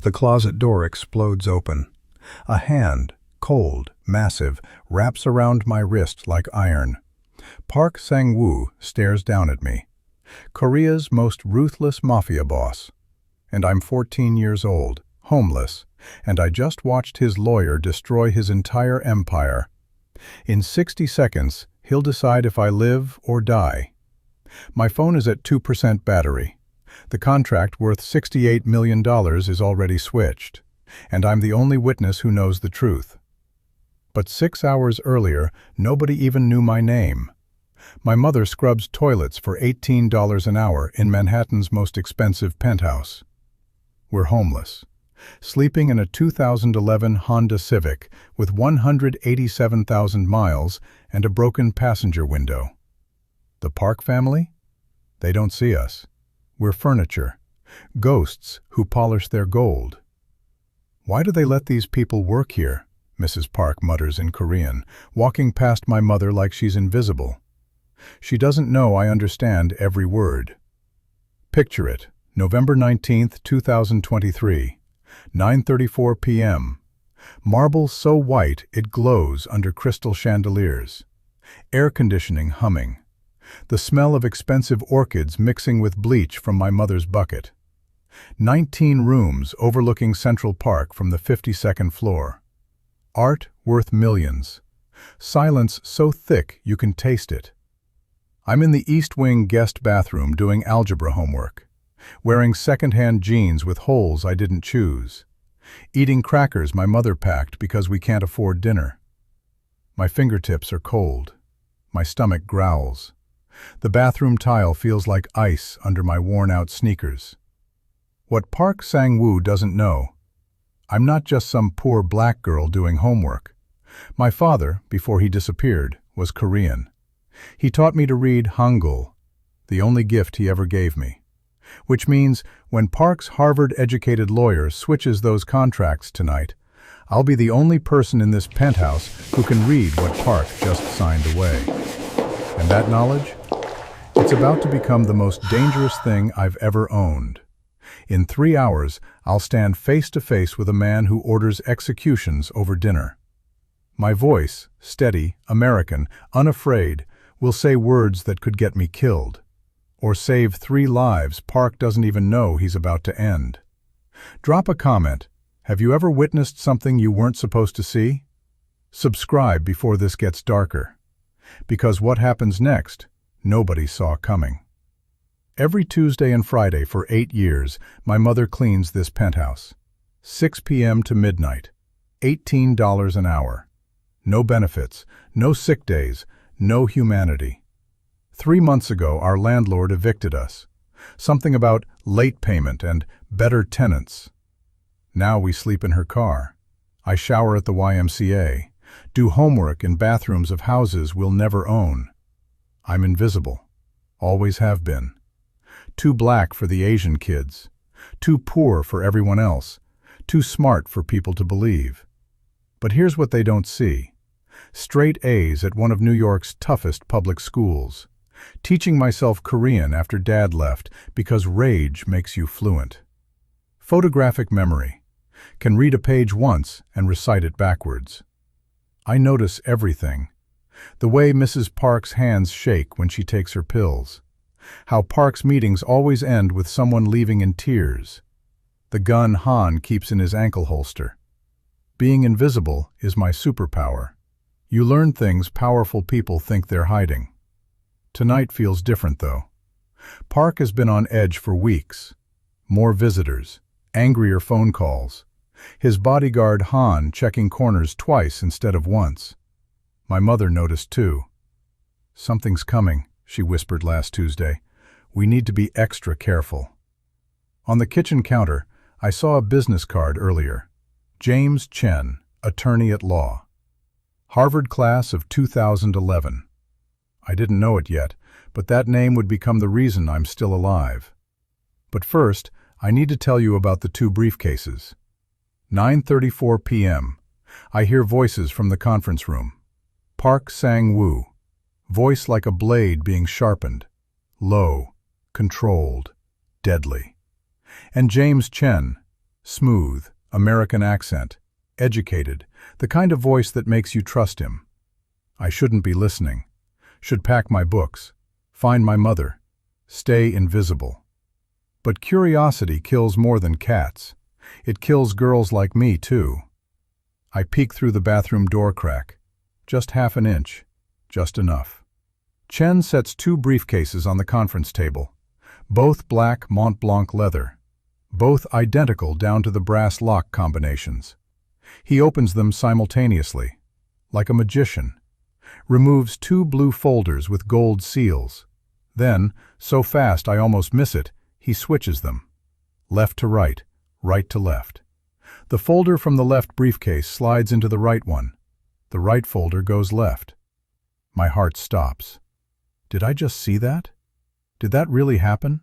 The closet door explodes open. A hand, cold, massive, wraps around my wrist like iron. Park Sang-woo stares down at me. Korea's most ruthless mafia boss. And I'm 14 years old, homeless, and I just watched his lawyer destroy his entire empire. In 60 seconds, he'll decide if I live or die. My phone is at 2% battery. The contract worth $68 million is already switched, and I'm the only witness who knows the truth. But 6 hours earlier, nobody even knew my name. My mother scrubs toilets for $18 an hour in Manhattan's most expensive penthouse. We're homeless, sleeping in a 2011 Honda Civic with 187,000 miles and a broken passenger window. The Park family? They don't see us. We're furniture, ghosts who polish their gold. "Why do they let these people work here?" Mrs. Park mutters in Korean, walking past my mother like she's invisible. She doesn't know I understand every word. Picture it, November 19th, 2023, 9:34 p.m. Marble so white it glows under crystal chandeliers. Air conditioning humming. The smell of expensive orchids mixing with bleach from my mother's bucket. 19 rooms overlooking Central Park from the 52nd floor. Art worth millions. Silence so thick you can taste it. I'm in the East Wing guest bathroom doing algebra homework, wearing second-hand jeans with holes I didn't choose, eating crackers my mother packed because we can't afford dinner. My fingertips are cold. My stomach growls. The bathroom tile feels like ice under my worn-out sneakers. What Park Sang-woo doesn't know, I'm not just some poor black girl doing homework. My father, before he disappeared, was Korean. He taught me to read Hangul, the only gift he ever gave me. Which means when Park's Harvard-educated lawyer switches those contracts tonight, I'll be the only person in this penthouse who can read what Park just signed away. And that knowledge? It's about to become the most dangerous thing I've ever owned. In 3 hours, I'll stand face to face with a man who orders executions over dinner. My voice, steady, American, unafraid, will say words that could get me killed. Or save 3 lives Park doesn't even know he's about to end. Drop a comment. Have you ever witnessed something you weren't supposed to see? Subscribe before this gets darker. Because what happens next, nobody saw coming. Every Tuesday and Friday for 8 years, my mother cleans this penthouse. 6 p.m. to midnight. $18 an hour. No benefits, no sick days, no humanity. 3 months ago, our landlord evicted us. Something about late payment and better tenants. Now we sleep in her car. I shower at the YMCA, do homework in bathrooms of houses we'll never own. I'm invisible. Always have been. Too black for the Asian kids. Too poor for everyone else. Too smart for people to believe. But here's what they don't see. Straight A's at one of New York's toughest public schools. Teaching myself Korean after Dad left because rage makes you fluent. Photographic memory. Can read a page once and recite it backwards. I notice everything. The way Mrs. Park's hands shake when she takes her pills. How Park's meetings always end with someone leaving in tears. The gun Han keeps in his ankle holster. Being invisible is my superpower. You learn things powerful people think they're hiding. Tonight feels different, though. Park has been on edge for weeks. More visitors, angrier phone calls. His bodyguard Han checking corners twice instead of once. My mother noticed too. "Something's coming," she whispered last Tuesday. "We need to be extra careful." On the kitchen counter, I saw a business card earlier. James Chen, attorney at law. Harvard class of 2011. I didn't know it yet, but that name would become the reason I'm still alive. But first, I need to tell you about the 2 briefcases. 9:34 p.m. I hear voices from the conference room. Park Sang-woo. Voice like a blade being sharpened. Low, controlled, deadly. And James Chen. Smooth, American accent, educated, the kind of voice that makes you trust him. I shouldn't be listening. Should pack my books, find my mother, stay invisible. But curiosity kills more than cats. It kills girls like me, too. I peek through the bathroom door crack. Just half an inch. Just enough. Chen sets 2 briefcases on the conference table. Both black Mont Blanc leather. Both identical down to the brass lock combinations. He opens them simultaneously, like a magician. Removes 2 blue folders with gold seals. Then, so fast I almost miss it, he switches them. Left to right, right to left. The folder from the left briefcase slides into the right one. The right folder goes left. My heart stops. Did I just see that? Did that really happen?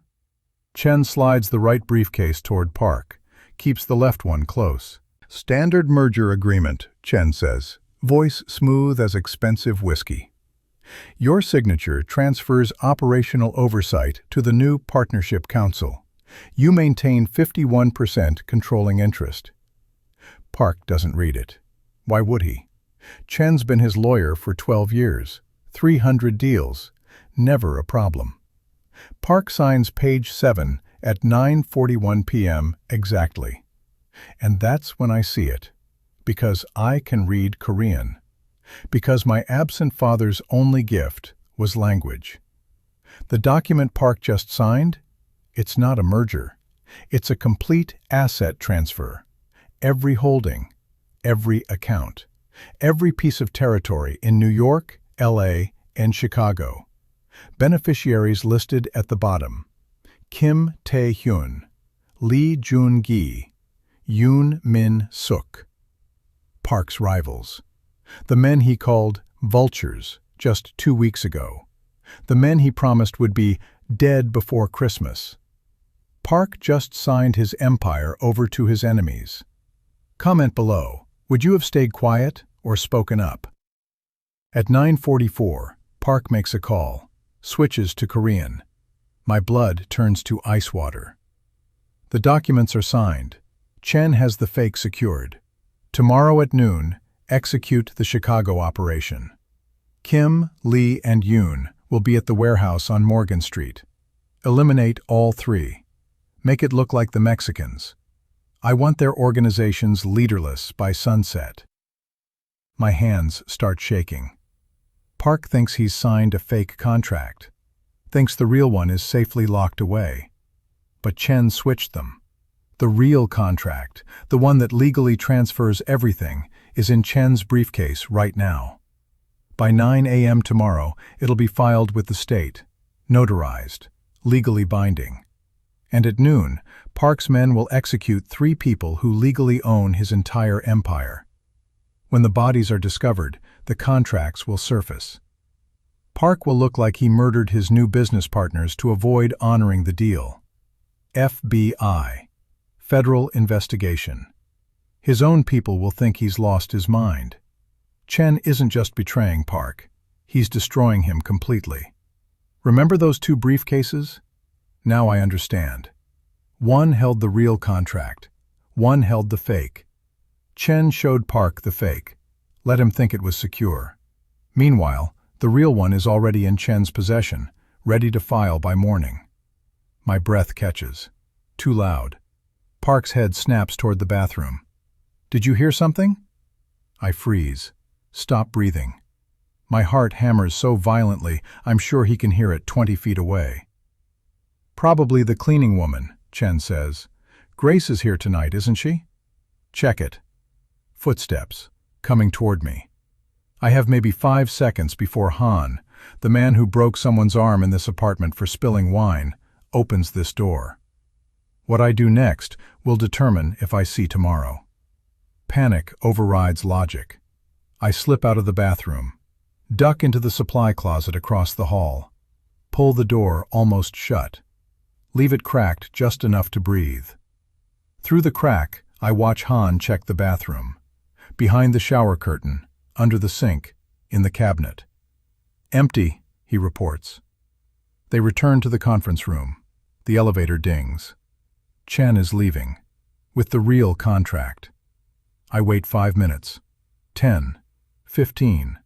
Chen slides the right briefcase toward Park, keeps the left one close. Standard merger agreement, Chen says, voice smooth as expensive whiskey. Your signature transfers operational oversight to the new Partnership Council. You maintain 51% controlling interest. Park doesn't read it. Why would he? Chen's been his lawyer for 12 years, 300 deals, never a problem. Park signs page 7 at 9:41 p.m. exactly. And that's when I see it. Because I can read Korean. Because my absent father's only gift was language. The document Park just signed? It's not a merger. It's a complete asset transfer. Every holding, every account, every piece of territory in New York, LA, and Chicago. Beneficiaries listed at the bottom: Kim Tae-hyun, Lee Jun-gi, Yoon Min-suk. Park's rivals. The men he called vultures just 2 weeks ago. The men he promised would be dead before Christmas. Park just signed his empire over to his enemies. Comment below, would you have stayed quiet or spoken up? At 9:44, Park makes a call, switches to Korean. My blood turns to ice water. The documents are signed. Chen has the fake secured. Tomorrow at noon, execute the Chicago operation. Kim, Lee, and Yoon will be at the warehouse on Morgan Street. Eliminate all 3. Make it look like the Mexicans. I want their organizations leaderless by sunset. My hands start shaking. Park thinks he's signed a fake contract. Thinks the real one is safely locked away. But Chen switched them. The real contract, the one that legally transfers everything, is in Chen's briefcase right now. By 9 a.m. tomorrow, it'll be filed with the state, notarized, legally binding. And at noon, Park's men will execute 3 people who legally own his entire empire. When the bodies are discovered, the contracts will surface. Park will look like he murdered his new business partners to avoid honoring the deal. FBI. Federal investigation. His own people will think he's lost his mind. Chen isn't just betraying Park. He's destroying him completely. Remember those 2 briefcases? Now I understand. One held the real contract. One held the fake. Chen showed Park the fake. Let him think it was secure. Meanwhile, the real one is already in Chen's possession, ready to file by morning. My breath catches. Too loud. Park's head snaps toward the bathroom. Did you hear something? I freeze. Stop breathing. My heart hammers so violently, I'm sure he can hear it 20 feet away. Probably the cleaning woman, Chen says. Grace is here tonight, isn't she? Check it. Footsteps, coming toward me. I have maybe 5 seconds before Han, the man who broke someone's arm in this apartment for spilling wine, opens this door. What I do next will determine if I see tomorrow. Panic overrides logic. I slip out of the bathroom, duck into the supply closet across the hall, pull the door almost shut, leave it cracked just enough to breathe. Through the crack, I watch Han check the bathroom. Behind the shower curtain, under the sink, in the cabinet. Empty, he reports. They return to the conference room. The elevator dings. Chen is leaving. with the real contract. I wait 5 minutes. 10. 15.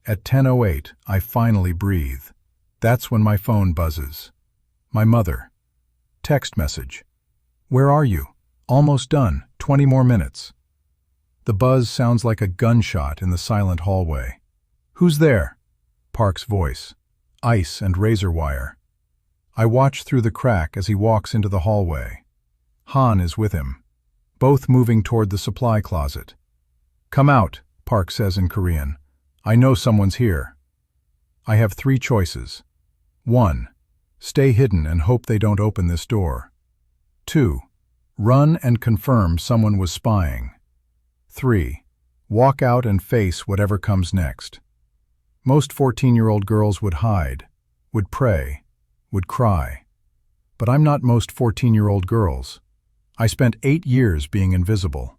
At 10:08, I finally breathe. That's when my phone buzzes. My mother. Text message. Where are you? Almost done. 20 more minutes. The buzz sounds like a gunshot in the silent hallway. Who's there? Park's voice. Ice and razor wire. I watch through the crack as he walks into the hallway. Han is with him, both moving toward the supply closet. Come out, Park says in Korean. I know someone's here. I have 3 choices. 1. Stay hidden and hope they don't open this door. 2. Run and confirm someone was spying. 3. Walk out and face whatever comes next. Most 14-year-old girls would hide, would pray, would cry. But I'm not most 14-year-old girls. I spent 8 years being invisible.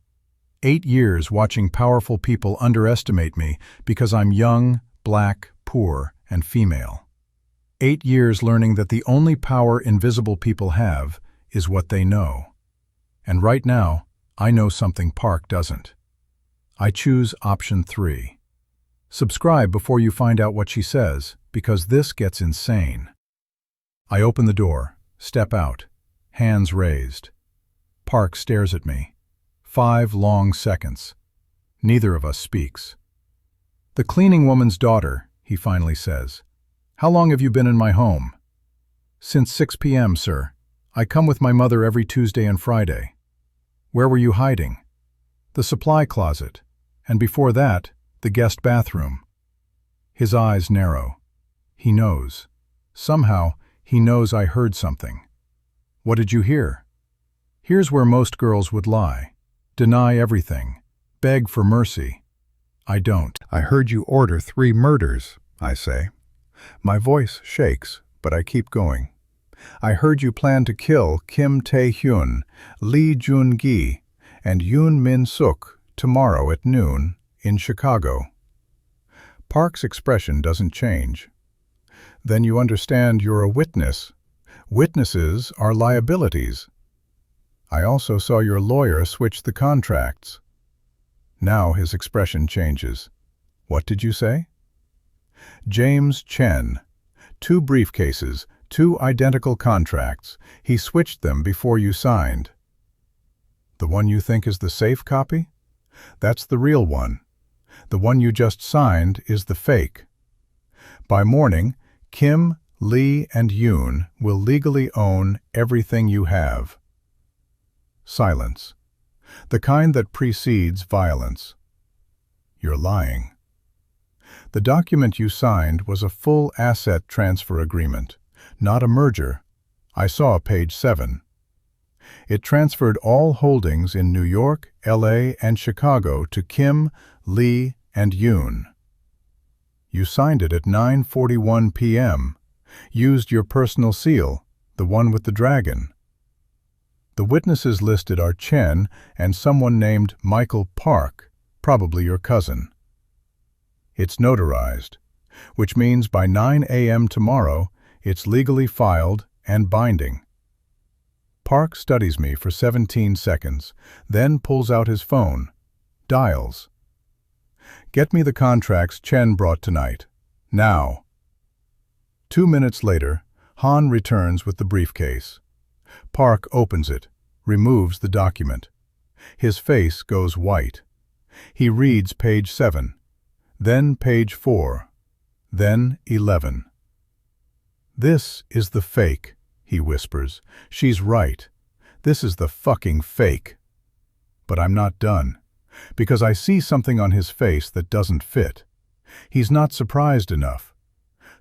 8 years watching powerful people underestimate me because I'm young, black, poor, and female. 8 years learning that the only power invisible people have is what they know. And right now, I know something Park doesn't. I choose option 3. Subscribe before you find out what she says, because this gets insane. I open the door, step out, hands raised. Park stares at me. 5 long seconds. Neither of us speaks. The cleaning woman's daughter, he finally says. How long have you been in my home? Since 6 p.m., sir. I come with my mother every Tuesday and Friday. Where were you hiding? The supply closet, and before that, the guest bathroom. His eyes narrow. He knows. Somehow, he knows I heard something. What did you hear? Here's where most girls would lie. Deny everything. Beg for mercy. I don't. I heard you order 3 murders, I say. My voice shakes, but I keep going. I heard you plan to kill Kim Tae-hyun, Lee Jun-gi, and Yoon Min-suk tomorrow at noon in Chicago. Park's expression doesn't change. Then you understand you're a witness. Witnesses are liabilities. I also saw your lawyer switch the contracts. Now his expression changes. What did you say? James Chen. 2 briefcases, 2 identical contracts. He switched them before you signed. The one you think is the safe copy? That's the real one. The one you just signed is the fake. By morning, Kim, Lee, and Yoon will legally own everything you have. Silence. The kind that precedes violence. You're lying. The document you signed was a full asset transfer agreement, not a merger. I saw page 7. It transferred all holdings in New York, LA, and Chicago to Kim, Lee, and Yoon. You signed it at 9:41 p.m., used your personal seal, the one with the dragon. The witnesses listed are Chen and someone named Michael Park, probably your cousin. It's notarized, which means by 9 a.m. tomorrow, it's legally filed and binding. Park studies me for 17 seconds, then pulls out his phone, dials. Get me the contracts Chen brought tonight. Now. 2 minutes later, Han returns with the briefcase. Park opens it, removes the document. His face goes white. He reads page 7, then page 4, then 11. This is the fake, he whispers. She's right. This is the fucking fake. But I'm not done, because I see something on his face that doesn't fit. He's not surprised enough.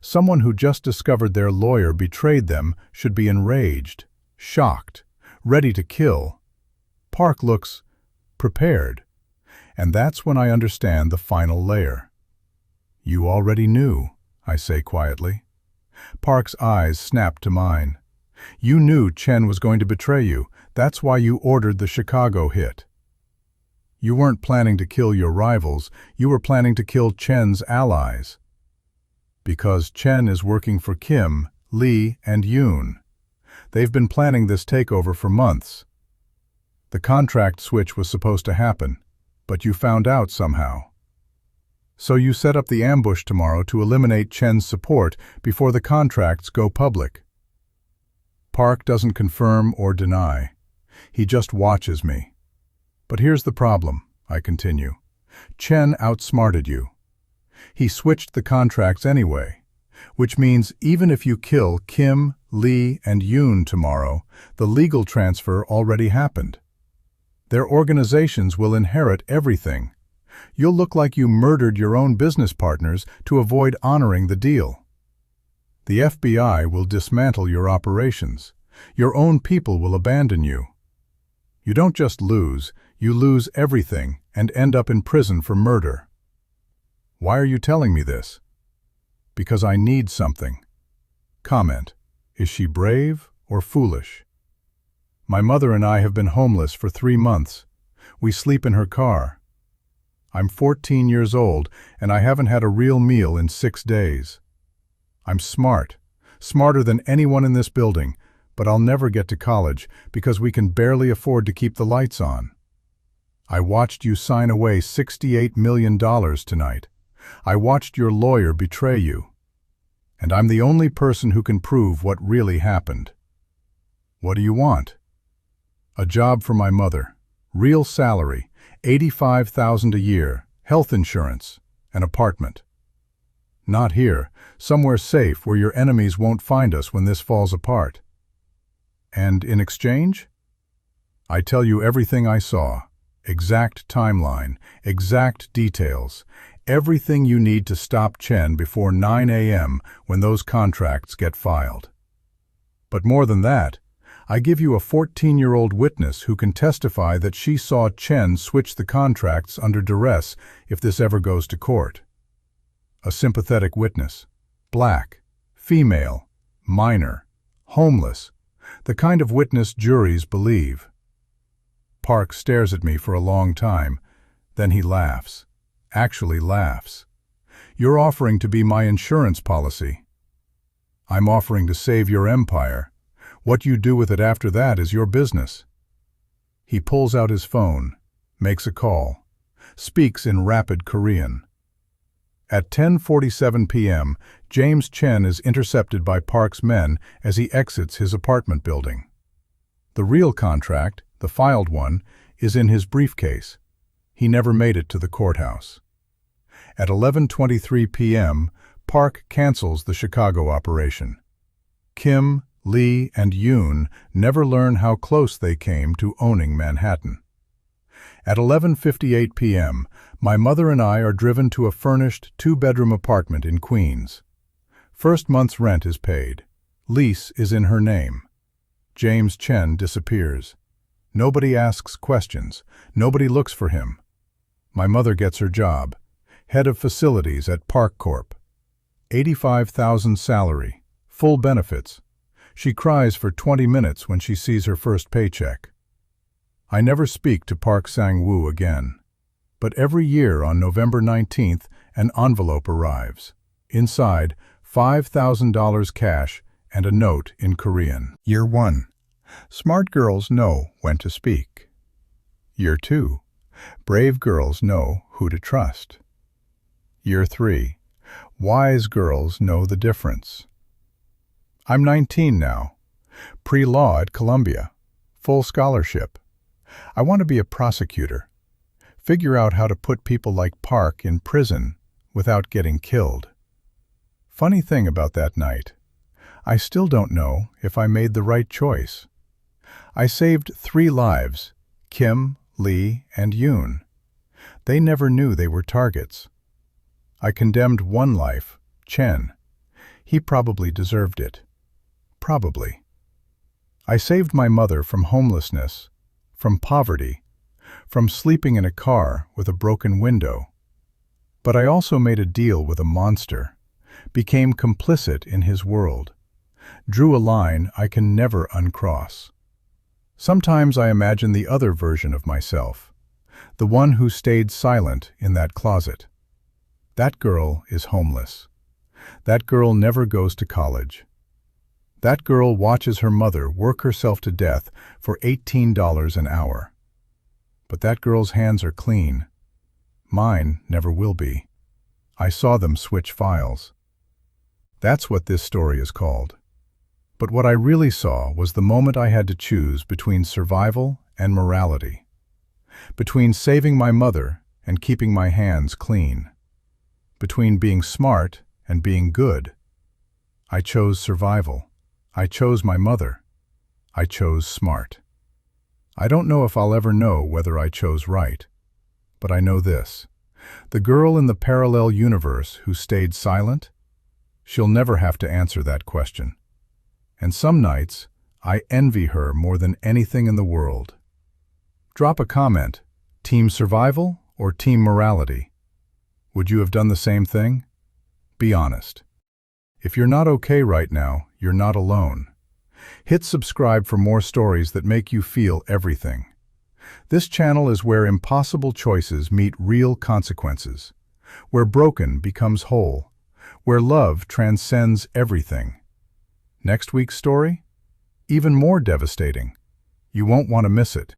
Someone who just discovered their lawyer betrayed them should be enraged, shocked, ready to kill. Park looks prepared. And that's when I understand the final layer. You already knew, I say quietly. Park's eyes snap to mine. You knew Chen was going to betray you. That's why you ordered the Chicago hit. You weren't planning to kill your rivals. You were planning to kill Chen's allies. Because Chen is working for Kim, Lee, and Yoon. They've been planning this takeover for months. The contract switch was supposed to happen, but you found out somehow. So you set up the ambush tomorrow to eliminate Chen's support before the contracts go public. Park doesn't confirm or deny. He just watches me. But here's the problem, I continue. Chen outsmarted you. He switched the contracts anyway, which means even if you kill Kim, Lee, and Yoon tomorrow, the legal transfer already happened. Their organizations will inherit everything. You'll look like you murdered your own business partners to avoid honoring the deal. The FBI will dismantle your operations. Your own people will abandon you. You don't just lose, you lose everything and end up in prison for murder. Why are you telling me this? Because I need something. Comment: is she brave or foolish? My mother and I have been homeless for 3 months. We sleep in her car. I'm 14 years old and I haven't had a real meal in 6 days. I'm smart, smarter than anyone in this building, but I'll never get to college because we can barely afford to keep the lights on. I watched you sign away $68 million tonight. I watched your lawyer betray you. And I'm the only person who can prove what really happened. What do you want? A job for my mother, real salary, $85,000 a year, health insurance, an apartment. Not here, somewhere safe where your enemies won't find us when this falls apart. And in exchange? I tell you everything I saw, exact timeline, exact details, everything you need to stop Chen before 9 a.m. when those contracts get filed. But more than that, I give you a 14-year-old witness who can testify that she saw Chen switch the contracts under duress if this ever goes to court. A sympathetic witness, black, female, minor, homeless, the kind of witness juries believe. Park stares at me for a long time, then he laughs. Actually laughs. You're offering to be my insurance policy. I'm offering to save your empire. What you do with it after that is your business. He pulls out his phone, makes a call, speaks in rapid Korean. At 10:47 p.m., James Chen is intercepted by Park's men as he exits his apartment building. The real contract, the filed one, is in his briefcase. He never made it to the courthouse. At 11:23 p.m., Park cancels the Chicago operation. Kim, Lee, and Yoon never learn how close they came to owning Manhattan. At 11:58 p.m., my mother and I are driven to a furnished 2-bedroom apartment in Queens. First month's rent is paid. Lease is in her name. James Chen disappears. Nobody asks questions. Nobody looks for him. My mother gets her job, head of facilities at Park Corp. $85,000 salary, full benefits. She cries for 20 minutes when she sees her first paycheck. I never speak to Park Sang-woo again. But every year on November 19th, an envelope arrives. Inside, $5,000 cash and a note in Korean. Year 1. Smart girls know when to speak. Year 2. Brave girls know who to trust. Year 3. Wise girls know the difference. I'm 19 now. Pre-law at Columbia. Full scholarship. I want to be a prosecutor. Figure out how to put people like Park in prison without getting killed. Funny thing about that night, I still don't know if I made the right choice. I saved 3 lives, Kim, Lee, and Yoon. They never knew they were targets. I condemned 1 life, Chen. He probably deserved it. Probably. I saved my mother from homelessness, from poverty, from sleeping in a car with a broken window. But I also made a deal with a monster, became complicit in his world, drew a line I can never uncross. Sometimes I imagine the other version of myself, the one who stayed silent in that closet. That girl is homeless. That girl never goes to college. That girl watches her mother work herself to death for $18 an hour. But that girl's hands are clean. Mine never will be. I saw them switch files. That's what this story is called. But what I really saw was the moment I had to choose between survival and morality. Between saving my mother and keeping my hands clean. Between being smart and being good. I chose survival. I chose my mother. I chose smart. I don't know if I'll ever know whether I chose right. But I know this. The girl in the parallel universe who stayed silent, she'll never have to answer that question. And some nights, I envy her more than anything in the world. Drop a comment. Team survival or team morality? Would you have done the same thing? Be honest. If you're not okay right now, you're not alone. Hit subscribe for more stories that make you feel everything. This channel is where impossible choices meet real consequences, where broken becomes whole, where love transcends everything. Next week's story? Even more devastating. You won't want to miss it.